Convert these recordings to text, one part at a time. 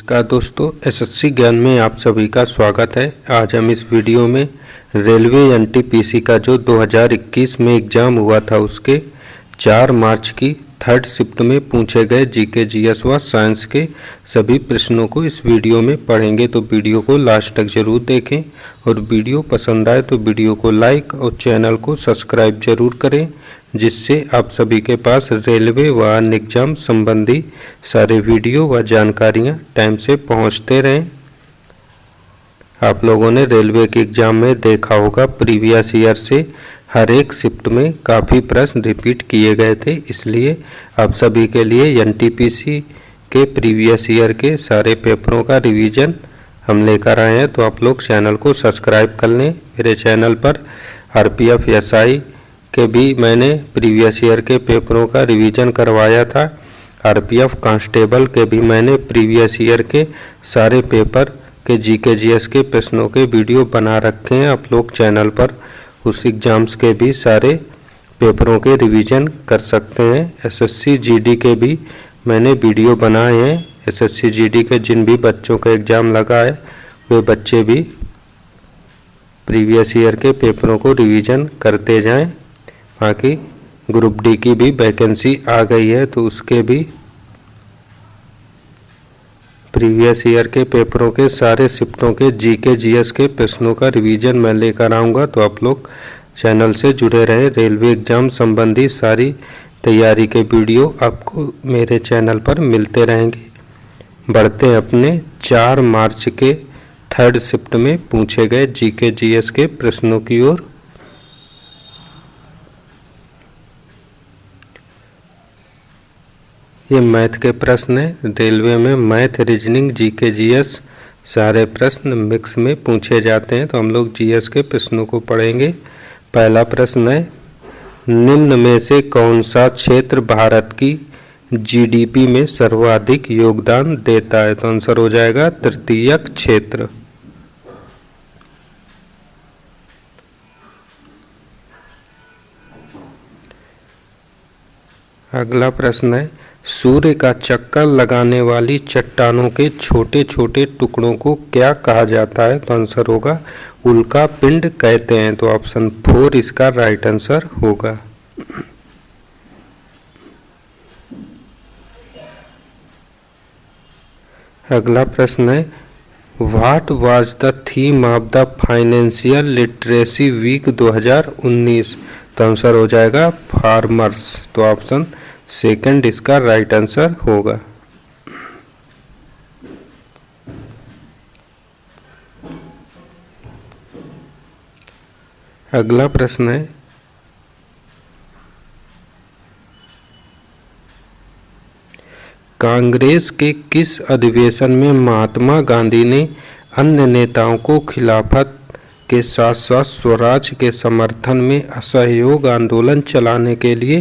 नमस्कार दोस्तों, एसएससी ज्ञान में आप सभी का स्वागत है। आज हम इस वीडियो में रेलवे एनटीपीसी का जो 2021 में एग्ज़ाम हुआ था उसके 4 मार्च की थर्ड शिफ्ट में पूछे गए जीके जीएस व साइंस के सभी प्रश्नों को इस वीडियो में पढ़ेंगे। तो वीडियो को लास्ट तक जरूर देखें और वीडियो पसंद आए तो वीडियो को लाइक और चैनल को सब्सक्राइब जरूर करें, जिससे आप सभी के पास रेलवे व अन्य एग्जाम संबंधी सारे वीडियो व जानकारियां टाइम से पहुंचते रहें। आप लोगों ने रेलवे के एग्ज़ाम में देखा होगा प्रीवियस ईयर से हर एक शिफ्ट में काफ़ी प्रश्न रिपीट किए गए थे, इसलिए आप सभी के लिए एनटीपीसी के प्रीवियस ईयर के सारे पेपरों का रिवीजन हम लेकर आए हैं। तो आप लोग चैनल को सब्सक्राइब कर लें। मेरे चैनल पर आरपीएफ एसआई के भी मैंने प्रीवियस ईयर के पेपरों का रिवीजन करवाया था। आरपीएफ कांस्टेबल के भी मैंने प्रीवियस ईयर के सारे पेपर के जीके जीएस के प्रश्नों के वीडियो बना रखे हैं। आप लोग चैनल पर उस एग्ज़ाम्स के भी सारे पेपरों के रिवीजन कर सकते हैं। एसएससी जीडी के भी मैंने वीडियो बनाए हैं। एसएससी जीडी के जिन भी बच्चों का एग्ज़ाम लगा है वे बच्चे भी प्रीवियस ईयर के पेपरों को रिवीजन करते जाएं। बाकी ग्रुप डी की भी वैकेंसी आ गई है, तो उसके भी प्रीवियस ईयर के पेपरों के सारे शिफ्टों के जीके जीएस के प्रश्नों का रिवीजन मैं लेकर आऊँगा। तो आप लोग चैनल से जुड़े रहें। रेलवे एग्ज़ाम संबंधी सारी तैयारी के वीडियो आपको मेरे चैनल पर मिलते रहेंगे। बढ़ते हैं अपने 4 मार्च के थर्ड शिफ्ट में पूछे गए जीके जीएस के प्रश्नों की ओर। ये मैथ के प्रश्न है। रेलवे में मैथ, रीजनिंग, जीके जीएस सारे प्रश्न मिक्स में पूछे जाते हैं। तो हम लोग जीएस के प्रश्नों को पढ़ेंगे। पहला प्रश्न है, निम्न में से कौन सा क्षेत्र भारत की जीडीपी में सर्वाधिक योगदान देता है? तो आंसर हो जाएगा तृतीयक क्षेत्र। अगला प्रश्न है, सूर्य का चक्कर लगाने वाली चट्टानों के छोटे छोटे टुकड़ों को क्या कहा जाता है? तो आंसर होगा उल्का पिंड कहते हैं। तो ऑप्शन 4 इसका राइट आंसर होगा। अगला प्रश्न है, what was the theme of the financial literacy week 2019? तो आंसर हो जाएगा फार्मर्स। तो ऑप्शन 2 इसका राइट आंसर होगा। अगला प्रश्न है, कांग्रेस के किस अधिवेशन में महात्मा गांधी ने अन्य नेताओं को खिलाफत के साथ साथ स्वराज के समर्थन में असहयोग आंदोलन चलाने के लिए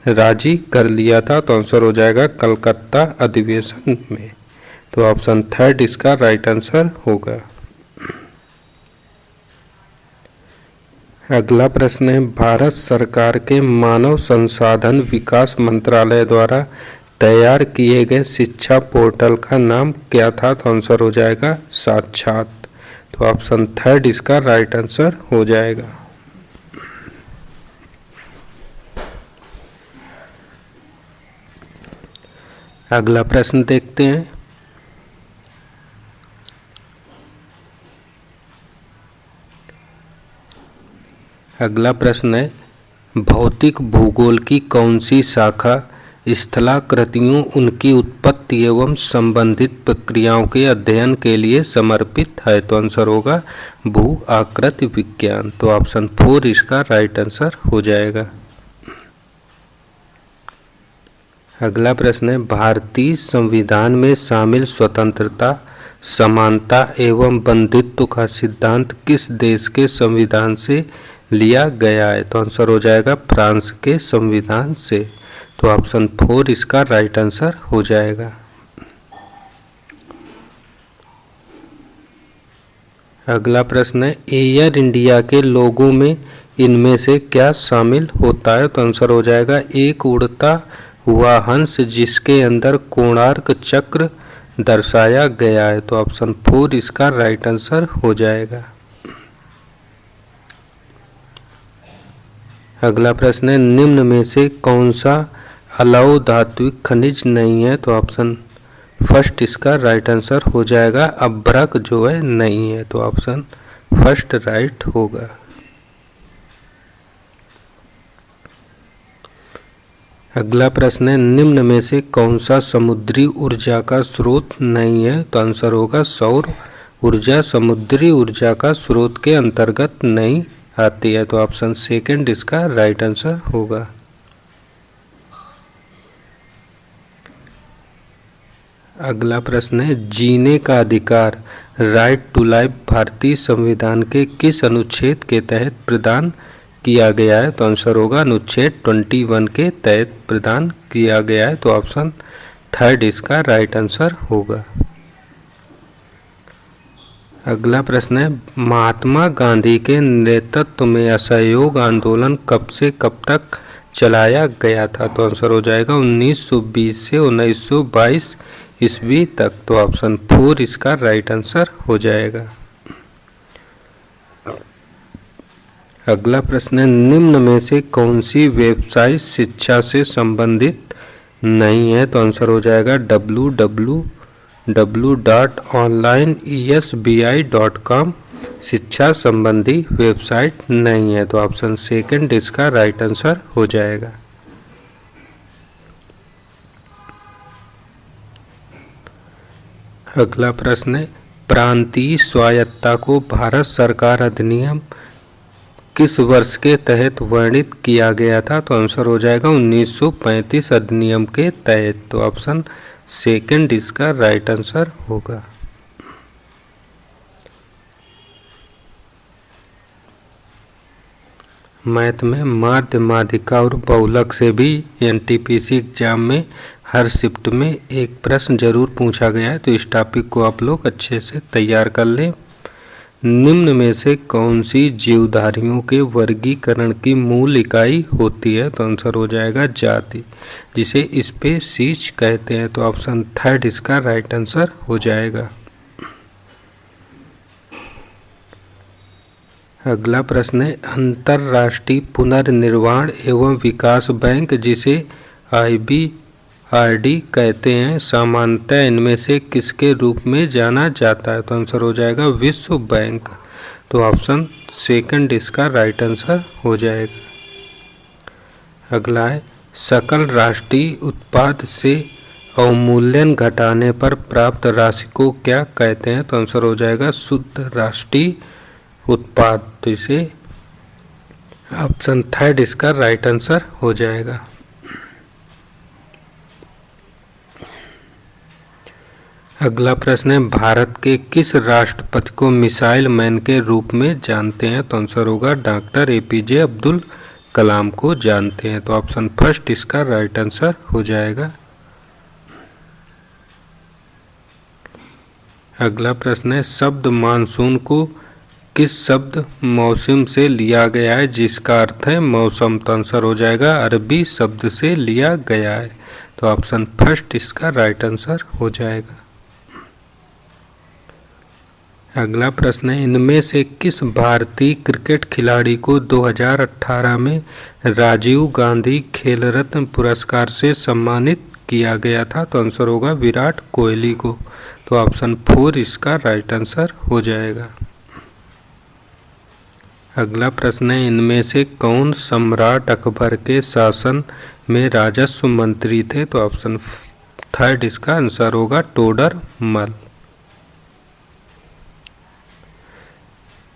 राजी कर लिया था? तो आंसर हो जाएगा कलकत्ता अधिवेशन में। तो ऑप्शन 3 इसका राइट आंसर होगा। अगला प्रश्न है, भारत सरकार के मानव संसाधन विकास मंत्रालय द्वारा तैयार किए गए शिक्षा पोर्टल का नाम क्या था? तो आंसर हो जाएगा साक्षात। तो ऑप्शन 3 इसका राइट आंसर हो जाएगा। अगला प्रश्न देखते हैं, अगला प्रश्न है, भौतिक भूगोल की कौन सी शाखा स्थलाकृतियों, उनकी उत्पत्ति एवं संबंधित प्रक्रियाओं के अध्ययन के लिए समर्पित है? तो आंसर होगा भू आकृति विज्ञान। तो ऑप्शन 4 इसका राइट आंसर हो जाएगा। अगला प्रश्न है, भारतीय संविधान में शामिल स्वतंत्रता, समानता एवं बंधुत्व का सिद्धांत किस देश के संविधान से लिया गया है? तो आंसर हो जाएगा फ्रांस के संविधान से। तो ऑप्शन 4 इसका राइट आंसर हो जाएगा। अगला प्रश्न है, एयर इंडिया के लोगों में इनमें से क्या शामिल होता है? तो आंसर हो जाएगा एक उड़ता हुआ हंस जिसके अंदर कोणार्क चक्र दर्शाया गया है। तो ऑप्शन 4 इसका राइट आंसर हो जाएगा। अगला प्रश्न है, निम्न में से कौन सा अलौह धात्विक खनिज नहीं है? तो ऑप्शन फर्स्ट इसका राइट आंसर हो जाएगा। अभ्रक जो है नहीं है, तो ऑप्शन फर्स्ट राइट होगा। अगला प्रश्न है, निम्न में से कौन सा समुद्री ऊर्जा का स्रोत नहीं है? तो आंसर होगा सौर ऊर्जा समुद्री ऊर्जा का स्रोत के अंतर्गत नहीं आती है। तो ऑप्शन सेकंड इसका राइट आंसर होगा। अगला प्रश्न है, जीने का अधिकार राइट टू लाइफ भारतीय संविधान के किस अनुच्छेद के तहत प्रदान किया गया है? तो आंसर होगा अनुच्छेद 21 के तहत प्रदान किया गया है। तो ऑप्शन थर्ड इसका राइट आंसर होगा। अगला प्रश्न है, महात्मा गांधी के नेतृत्व में असहयोग आंदोलन कब से कब तक चलाया गया था? तो आंसर हो जाएगा 1920 से 1922 ईस्वी तक। तो ऑप्शन 4 इसका राइट आंसर हो जाएगा। अगला प्रश्न है, निम्न में से कौन सी वेबसाइट शिक्षा से संबंधित नहीं है? तो आंसर हो जाएगा www.onlineesbi.com शिक्षा संबंधी वेबसाइट नहीं है। तो ऑप्शन सेकंड इसका राइट आंसर हो जाएगा। अगला प्रश्न है, प्रांतीय स्वायत्तता को भारत सरकार अधिनियम किस वर्ष के तहत वर्णित किया गया था? तो आंसर हो जाएगा 1935 अधिनियम के तहत। तो ऑप्शन सेकंड इसका राइट आंसर होगा। मैथ में माध्य माध्यिका और बहुलक से भी एनटीपीसी एग्जाम में हर शिफ्ट में एक प्रश्न जरूर पूछा गया है। तो इस टॉपिक को आप लोग अच्छे से तैयार कर लें। निम्न में से कौन सी जीवधारियों के वर्गीकरण की मूल इकाई होती है? तो आंसर हो जाएगा जाति, जिसे स्पीशीज कहते हैं। तो ऑप्शन थर्ड इसका राइट आंसर हो जाएगा। अगला प्रश्न है, अंतर्राष्ट्रीय पुनर्निर्माण एवं विकास बैंक जिसे IBRD कहते हैं, सामान्यतः इनमें से किसके रूप में जाना जाता है? तो आंसर हो जाएगा विश्व बैंक। तो ऑप्शन सेकंड इसका राइट आंसर हो जाएगा। अगला है, सकल राष्ट्रीय उत्पाद से अवमूल्यन घटाने पर प्राप्त राशि को क्या कहते हैं? तो आंसर हो जाएगा शुद्ध राष्ट्रीय उत्पाद। तो इसे ऑप्शन थर्ड इसका राइट आंसर हो जाएगा। अगला प्रश्न है, भारत के किस राष्ट्रपति को मिसाइल मैन के रूप में जानते हैं? तो आंसर होगा डॉक्टर APJ अब्दुल कलाम को जानते हैं। तो ऑप्शन फर्स्ट इसका राइट आंसर हो जाएगा। अगला प्रश्न है, शब्द मानसून को किस शब्द मौसम से लिया गया है जिसका अर्थ है मौसम? तो आंसर हो जाएगा अरबी शब्द से लिया गया है। तो ऑप्शन फर्स्ट इसका राइट आंसर हो जाएगा। अगला प्रश्न है, इनमें से किस भारतीय क्रिकेट खिलाड़ी को 2018 में राजीव गांधी खेल रत्न पुरस्कार से सम्मानित किया गया था? तो आंसर होगा विराट कोहली को। तो ऑप्शन 4 इसका राइट आंसर हो जाएगा। अगला प्रश्न है, इनमें से कौन सम्राट अकबर के शासन में राजस्व मंत्री थे? तो ऑप्शन थर्ड इसका आंसर होगा टोडरमल।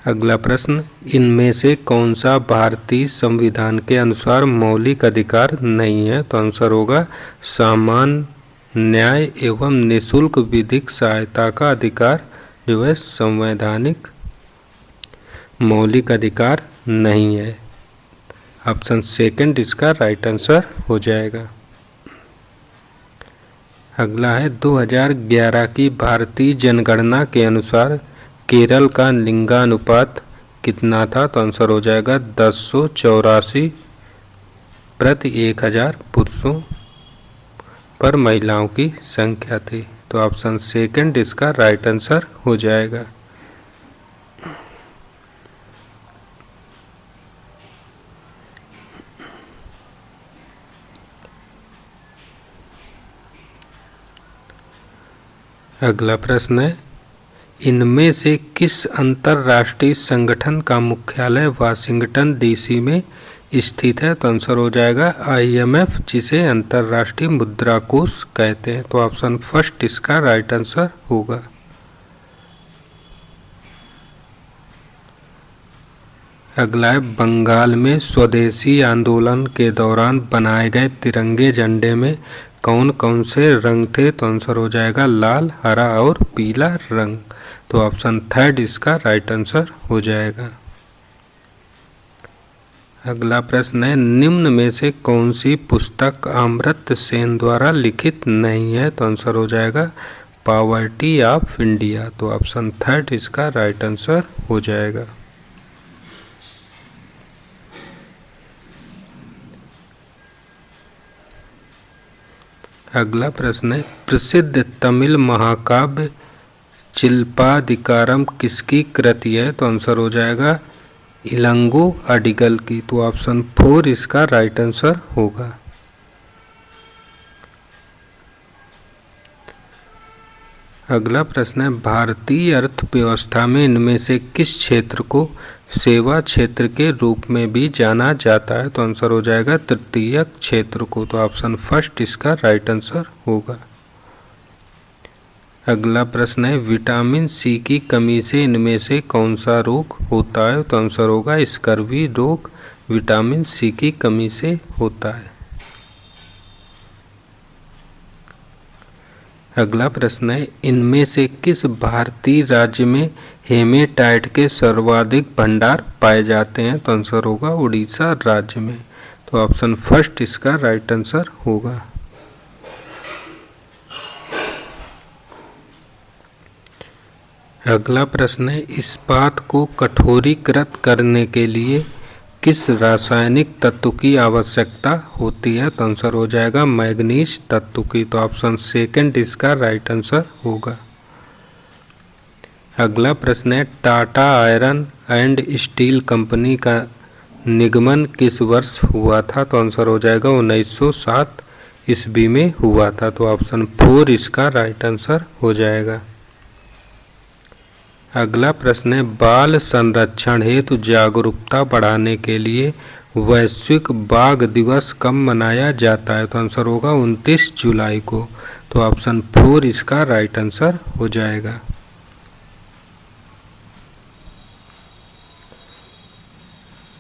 अगला प्रश्न, इनमें से कौन सा भारतीय संविधान के अनुसार मौलिक अधिकार नहीं है? तो आंसर होगा सामान्य न्याय एवं निःशुल्क विधिक सहायता का अधिकार जो है संवैधानिक मौलिक अधिकार नहीं है। ऑप्शन सेकंड इसका राइट आंसर हो जाएगा। अगला है, 2011 की भारतीय जनगणना के अनुसार केरल का लिंगानुपात कितना था? तो आंसर हो जाएगा 1084 प्रति 1000 पुरुषों पर महिलाओं की संख्या थी। तो ऑप्शन सेकंड इसका राइट आंसर हो जाएगा। अगला प्रश्न है, इनमें से किस अंतर्राष्ट्रीय संगठन का मुख्यालय वाशिंगटन डीसी में स्थित है? तो आंसर हो जाएगा IMF, जिसे अंतर्राष्ट्रीय मुद्रा कोष कहते हैं। तो ऑप्शन फर्स्ट इसका राइट आंसर होगा। अगला है, बंगाल में स्वदेशी आंदोलन के दौरान बनाए गए तिरंगे झंडे में कौन कौन से रंग थे? तो आंसर हो जाएगा लाल, हरा और पीला रंग। तो ऑप्शन थर्ड इसका राइट आंसर हो जाएगा। अगला प्रश्न है, निम्न में से कौन सी पुस्तक अमर्त्य सेन द्वारा लिखित नहीं है? तो आंसर हो जाएगा पॉवर्टी ऑफ इंडिया। तो ऑप्शन थर्ड इसका राइट आंसर हो जाएगा। अगला प्रश्न है, प्रसिद्ध तमिल महाकाव्य चिलप्पाधिकारम किसकी कृति है? तो आंसर हो जाएगा इलंगो अडिगल की। तो ऑप्शन फोर इसका राइट आंसर होगा। अगला प्रश्न है, भारतीय अर्थव्यवस्था में इनमें से किस क्षेत्र को सेवा क्षेत्र के रूप में भी जाना जाता है? तो आंसर हो जाएगा तृतीयक क्षेत्र को। तो ऑप्शन फर्स्ट इसका राइट आंसर होगा। अगला प्रश्न है, विटामिन सी की कमी से इनमें से कौन सा रोग होता है? तो आंसर होगा स्कर्वी रोग विटामिन सी की कमी से होता है। अगला प्रश्न है, इनमें से किस भारतीय राज्य में हेमेटाइट के सर्वाधिक भंडार पाए जाते हैं? तो आंसर होगा उड़ीसा राज्य में। तो ऑप्शन फर्स्ट इसका राइट आंसर होगा। अगला प्रश्न है, इस्पात को कठोरीकृत करने के लिए किस रासायनिक तत्व की आवश्यकता होती है? तो आंसर हो जाएगा मैग्नीज तत्व की। तो ऑप्शन सेकंड इसका राइट आंसर होगा। अगला प्रश्न है, Tata iron and steel company का निगमन किस वर्ष हुआ था? तो आंसर हो जाएगा 1907 ईस्वी में हुआ था। तो ऑप्शन फोर इसका राइट आंसर हो जाएगा। अगला प्रश्न है, बाल संरक्षण हेतु जागरूकता बढ़ाने के लिए वैश्विक बाघ दिवस कब मनाया जाता है? तो आंसर होगा 29 जुलाई को। तो ऑप्शन फोर इसका राइट आंसर हो जाएगा।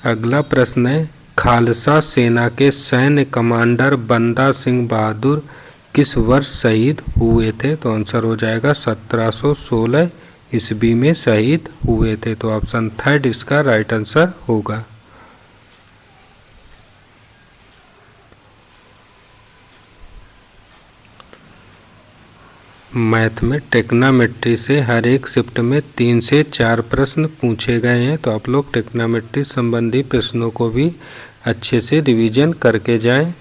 अगला प्रश्न है, खालसा सेना के सैन्य कमांडर बंदा सिंह बहादुर किस वर्ष शहीद हुए थे? तो आंसर हो जाएगा 1716 ईस्वी में शहीद हुए थे। तो ऑप्शन थर्ड इसका राइट आंसर होगा। मैथ में टेक्नोमेट्री से हर एक शिफ्ट में 3 से 4 प्रश्न पूछे गए हैं। तो आप लोग टेक्नोमेट्री संबंधी प्रश्नों को भी अच्छे से रिवीजन करके जाएं।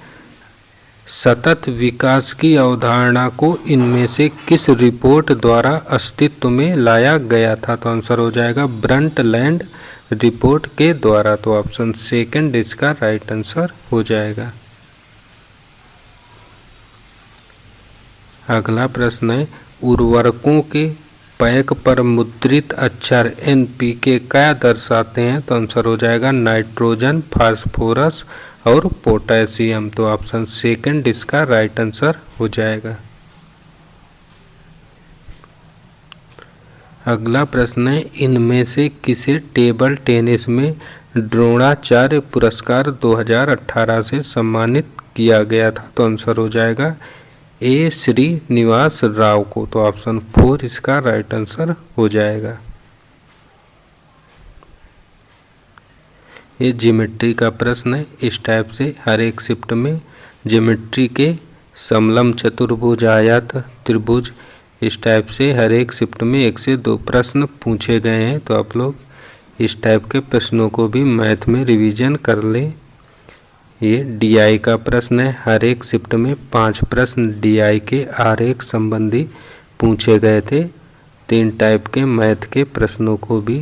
सतत विकास की अवधारणा को इनमें से किस रिपोर्ट द्वारा अस्तित्व में लाया गया था? तो आंसर हो जाएगा ब्रंटलैंड रिपोर्ट के द्वारा। तो ऑप्शन सेकंड इसका राइट आंसर हो जाएगा। अगला प्रश्न है, उर्वरकों के पैक पर मुद्रित अक्षर NPK क्या दर्शाते हैं? तो आंसर हो जाएगा नाइट्रोजन, फास्फोरस और पोटेशियम। तो ऑप्शन सेकंड इसका राइट आंसर हो जाएगा। अगला प्रश्न है, इनमें से किसे टेबल टेनिस में द्रोणाचार्य पुरस्कार 2018 से सम्मानित किया गया था? तो आंसर हो जाएगा A श्रीनिवास राव को। तो ऑप्शन फोर इसका राइट आंसर हो जाएगा। ये ज्योमेट्री का प्रश्न है। इस टाइप से हर एक शिफ्ट में ज्योमेट्री के समलम चतुर्भुज, आयत, त्रिभुज, इस टाइप से हर एक शिफ्ट में 1 से 2 प्रश्न पूछे गए हैं। तो आप लोग इस टाइप के प्रश्नों को भी मैथ में रिवीजन कर लें। ये DI का प्रश्न है। हर एक शिफ्ट में 5 प्रश्न DI के आरेख संबंधी पूछे गए थे। 3 टाइप के मैथ के प्रश्नों को भी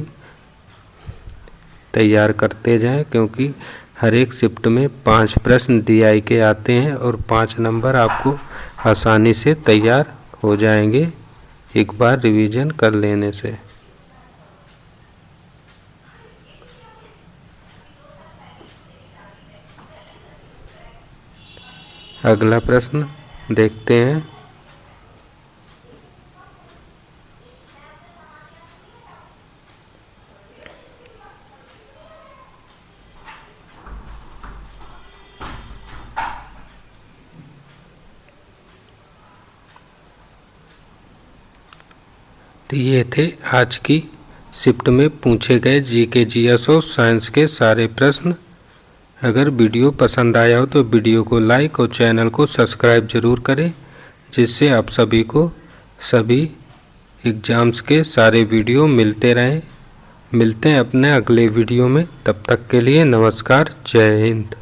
तैयार करते जाएं, क्योंकि हर एक शिफ्ट में 5 प्रश्न DI के आते हैं और 5 नंबर आपको आसानी से तैयार हो जाएंगे एक बार रिवीजन कर लेने से। अगला प्रश्न देखते हैं। तो ये थे आज की शिफ्ट में पूछे गए GK GS और साइंस के सारे प्रश्न। अगर वीडियो पसंद आया हो तो वीडियो को लाइक और चैनल को सब्सक्राइब ज़रूर करें, जिससे आप सभी को सभी एग्ज़ाम्स के सारे वीडियो मिलते रहें। मिलते हैं अपने अगले वीडियो में, तब तक के लिए नमस्कार, जय हिंद।